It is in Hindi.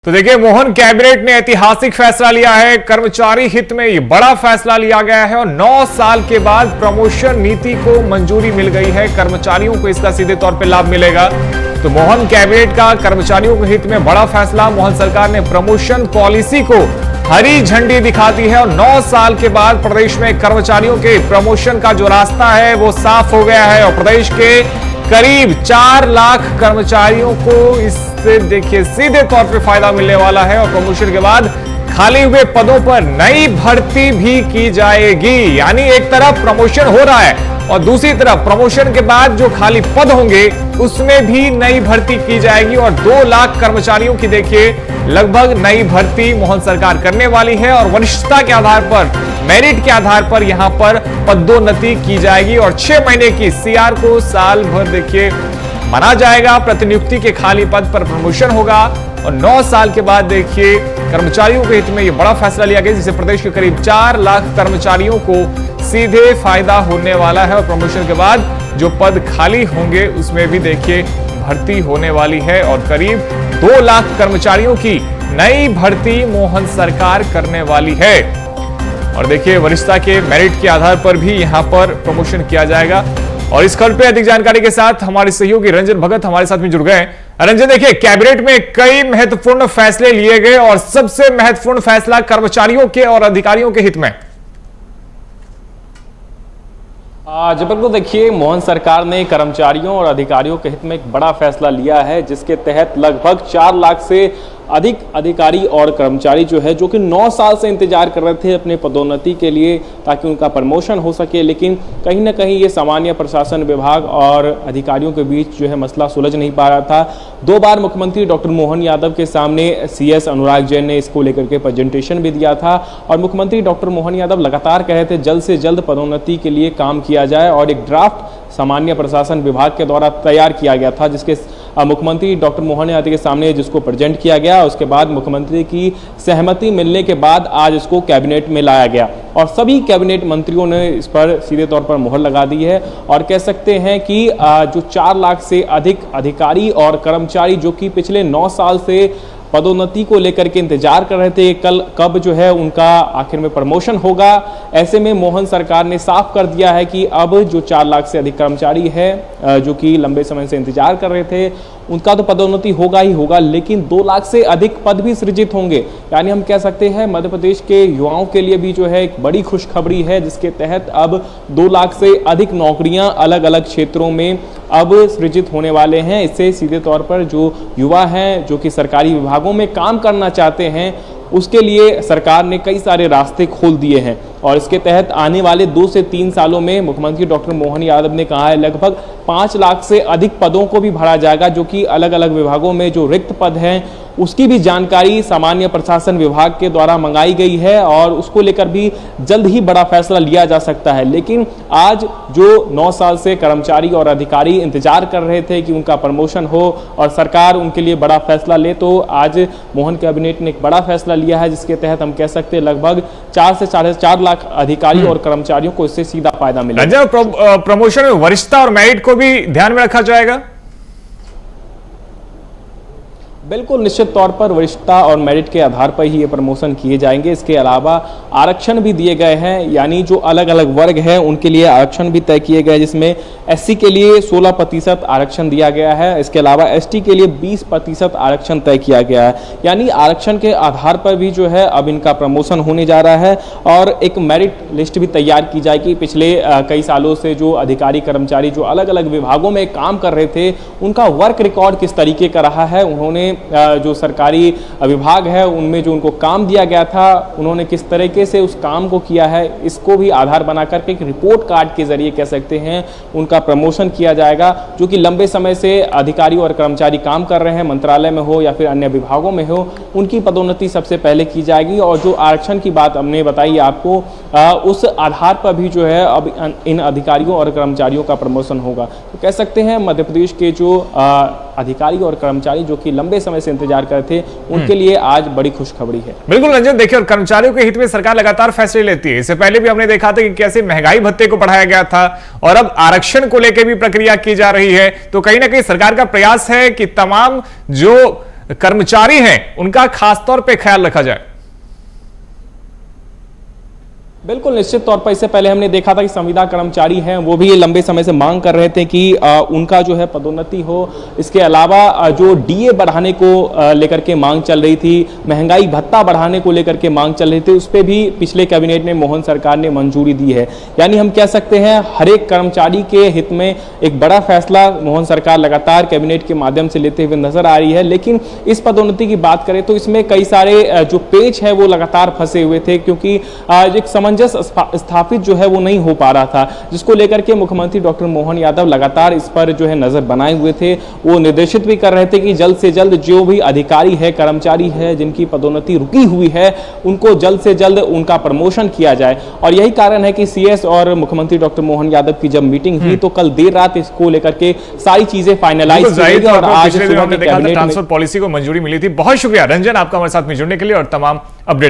तो देखिए, मोहन कैबिनेट ने ऐतिहासिक फैसला लिया है। कर्मचारी हित में ये बड़ा फैसला लिया गया है और 9 साल के बाद प्रमोशन नीति को मंजूरी मिल गई है। कर्मचारियों को इसका सीधे तौर पे लाभ मिलेगा। तो मोहन कैबिनेट का कर्मचारियों के हित में बड़ा फैसला। मोहन सरकार ने प्रमोशन पॉलिसी को हरी झंडी दिखा दी है और 9 साल के बाद प्रदेश में कर्मचारियों के प्रमोशन का जो रास्ता है वो साफ हो गया है और प्रदेश के करीब 4 लाख कर्मचारियों को इससे देखिए सीधे तौर पे फायदा मिलने वाला है। और प्रमोशन के बाद खाली हुए पदों पर नई भर्ती भी की जाएगी। यानी एक तरफ प्रमोशन हो रहा है और दूसरी तरफ प्रमोशन के बाद जो खाली पद होंगे उसमें भी नई भर्ती की जाएगी और 2 लाख कर्मचारियों की देखिए लगभग नई भर्ती मोहन सरकार करने वाली है और वरिष्ठता के आधार पर, मेरिट के आधार पर यहां पर पदोन्नति की जाएगी और 6 महीने की सीआर को साल भर देखिए माना जाएगा। प्रतिनियुक्ति के खाली पद पर प्रमोशन होगा और 9 साल के बाद देखिए कर्मचारियों के हित में यह बड़ा फैसला लिया गया जिससे प्रदेश के करीब 4 लाख कर्मचारियों को सीधे फायदा होने वाला है और प्रमोशन के बाद जो पद खाली होंगे उसमें भी देखिए भर्ती होने वाली है और करीब 2 लाख कर्मचारियों की नई भर्ती मोहन सरकार करने वाली है। और देखिए वरिष्ठता के मेरिट के आधार पर भी यहां पर प्रमोशन किया जाएगा। और इस खबर पे अधिक जानकारी के साथ हमारे सहयोगी रंजन भगत हमारे साथ में जुड़ गए। रंजन, देखिए कैबिनेट में कई महत्वपूर्ण फैसले लिए गए और सबसे महत्वपूर्ण फैसला कर्मचारियों के और अधिकारियों के हित में। जबलपुर देखिए, मोहन सरकार ने कर्मचारियों और अधिकारियों के हित में एक बड़ा फैसला लिया है जिसके तहत लगभग 4 लाख से अधिक अधिकारी और कर्मचारी जो कि 9 साल से इंतजार कर रहे थे अपने पदोन्नति के लिए ताकि उनका प्रमोशन हो सके, लेकिन कहीं ना कहीं ये सामान्य प्रशासन विभाग और अधिकारियों के बीच मसला सुलझ नहीं पा रहा था। 2 बार मुख्यमंत्री डॉक्टर मोहन यादव के सामने सीएस अनुराग जैन ने इसको लेकर के प्रेजेंटेशन भी दिया था और मुख्यमंत्री डॉक्टर मोहन यादव लगातार कह रहे थे जल्द से जल्द पदोन्नति के लिए काम किया जाए और एक ड्राफ्ट सामान्य प्रशासन विभाग के द्वारा तैयार किया गया था जिसके मुख्यमंत्री डॉक्टर मोहन यादव के सामने जिसको प्रेजेंट किया गया। उसके बाद मुख्यमंत्री की सहमति मिलने के बाद आज इसको कैबिनेट में लाया गया और सभी कैबिनेट मंत्रियों ने इस पर सीधे तौर पर मुहर लगा दी है और कह सकते हैं कि जो 4 लाख से अधिक अधिकारी और कर्मचारी जो कि पिछले 9 साल से पदोन्नति को लेकर के इंतजार कर रहे थे कब उनका आखिर में प्रमोशन होगा, ऐसे में मोहन सरकार ने साफ कर दिया है कि अब जो 4 लाख से अधिक कर्मचारी है जो कि लंबे समय से इंतजार कर रहे थे उनका तो पदोन्नति होगा ही होगा, लेकिन 2 लाख से अधिक पद भी सृजित होंगे। यानी हम कह सकते हैं मध्य प्रदेश के युवाओं के लिए भी एक बड़ी खुशखबरी है जिसके तहत अब 2 लाख से अधिक नौकरियां अलग अलग क्षेत्रों में अब सृजित होने वाले हैं। इससे सीधे तौर पर जो युवा हैं जो कि सरकारी विभागों में काम करना चाहते हैं उसके लिए सरकार ने कई सारे रास्ते खोल दिए हैं और इसके तहत आने वाले 2 से 3 सालों में मुख्यमंत्री डॉक्टर मोहन यादव ने कहा है लगभग 5 लाख से अधिक पदों को भी भरा जाएगा जो कि अलग अलग विभागों में जो रिक्त पद हैं उसकी भी जानकारी सामान्य प्रशासन विभाग के द्वारा मंगाई गई है और उसको लेकर भी जल्द ही बड़ा फैसला लिया जा सकता है। लेकिन आज जो 9 साल से कर्मचारी और अधिकारी इंतजार कर रहे थे कि उनका प्रमोशन हो और सरकार उनके लिए बड़ा फैसला ले, तो आज मोहन कैबिनेट ने एक बड़ा फैसला लिया है जिसके तहत हम कह सकते हैं लगभग 4 से 4.5 लाख अधिकारी और कर्मचारियों को इससे सीधा फायदा मिलेगा। प्रमोशन में वरिष्ठता और मेरिट को भी ध्यान में रखा जाएगा। बिल्कुल, निश्चित तौर पर वरिष्ठता और मेरिट के आधार पर ही ये प्रमोशन किए जाएंगे। इसके अलावा आरक्षण भी दिए गए हैं, यानी जो अलग अलग वर्ग हैं उनके लिए आरक्षण भी तय किए गए जिसमें एससी के लिए 16% आरक्षण दिया गया है। इसके अलावा एसटी के लिए 20% आरक्षण तय किया गया है। यानी आरक्षण के आधार पर भी अब इनका प्रमोशन होने जा रहा है और एक मेरिट लिस्ट भी तैयार की जाएगी। पिछले कई सालों से जो अधिकारी कर्मचारी जो अलग अलग विभागों में काम कर रहे थे उनका वर्क रिकॉर्ड किस तरीके का रहा है, उन्होंने जो सरकारी विभाग है उनमें जो उनको काम दिया गया था उन्होंने किस तरीके से उस काम को किया है, इसको भी आधार बना करके एक रिपोर्ट कार्ड के जरिए कह सकते हैं उनका प्रमोशन किया जाएगा। जो कि लंबे समय से अधिकारी और कर्मचारी काम कर रहे हैं, मंत्रालय में हो या फिर अन्य विभागों में हो, उनकी पदोन्नति सबसे पहले की जाएगी और जो आरक्षण की बात हमने बताई आपको उस आधार पर भी अब इन अधिकारियों और कर्मचारियों का प्रमोशन होगा। तो कह सकते हैं मध्य प्रदेश के जो अधिकारी और कर्मचारी जो कि लंबे समय से इंतजार कर रहे थे उनके लिए आज बड़ी खुशखबरी है। बिल्कुल रंजन, देखिए और कर्मचारियों के हित में सरकार लगातार फैसले लेती है। इससे पहले भी हमने देखा था कि कैसे महंगाई भत्ते को बढ़ाया गया था और अब आरक्षण को लेकर भी प्रक्रिया की जा रही है। तो कहीं ना कहीं सरकार का प्रयास है कि तमाम जो कर्मचारी हैं उनका खासतौर पे ख्याल रखा जाए। बिल्कुल, निश्चित तौर पर इससे पहले हमने देखा था कि संविदा कर्मचारी हैं वो भी लंबे समय से मांग कर रहे थे कि उनका जो है पदोन्नति हो। इसके अलावा जो डीए बढ़ाने को लेकर के मांग चल रही थी, महंगाई भत्ता बढ़ाने को लेकर के मांग चल रही थी, उस पर भी पिछले कैबिनेट में मोहन सरकार ने मंजूरी दी है। यानी हम कह सकते हैं हर एक कर्मचारी के हित में एक बड़ा फैसला मोहन सरकार लगातार कैबिनेट के माध्यम से लेते हुए नजर आ रही है। लेकिन इस पदोन्नति की बात करें तो इसमें कई सारे जो पेच है वो लगातार फंसे हुए थे, क्योंकि एक सामंजस्य स्थापित जो है वो नहीं हो पा रहा था, जिसको लेकर के मुख्यमंत्री डॉक्टर मोहन यादव लगातार इस पर जो है नजर बनाए हुए थे। वो निर्देशित भी कर रहे थे कि जल्द से जल्द जो भी अधिकारी है, कर्मचारी है जिनकी पदोन्नति रुकी हुई है, उनको जल्द से जल्द उनका प्रमोशन किया जाए। और यही कारण है कि सीएस और मुख्यमंत्री डॉक्टर मोहन यादव की जब मीटिंग हुई तो कल देर रात इसको लेकर के सारी चीजें फाइनलाइज की गई और आज ट्रांसफर पॉलिसी को मंजूरी मिली थी। बहुत शुक्रिया रंजन आपका हमारे साथ में जुड़ने के लिए और तमाम अपडेट्स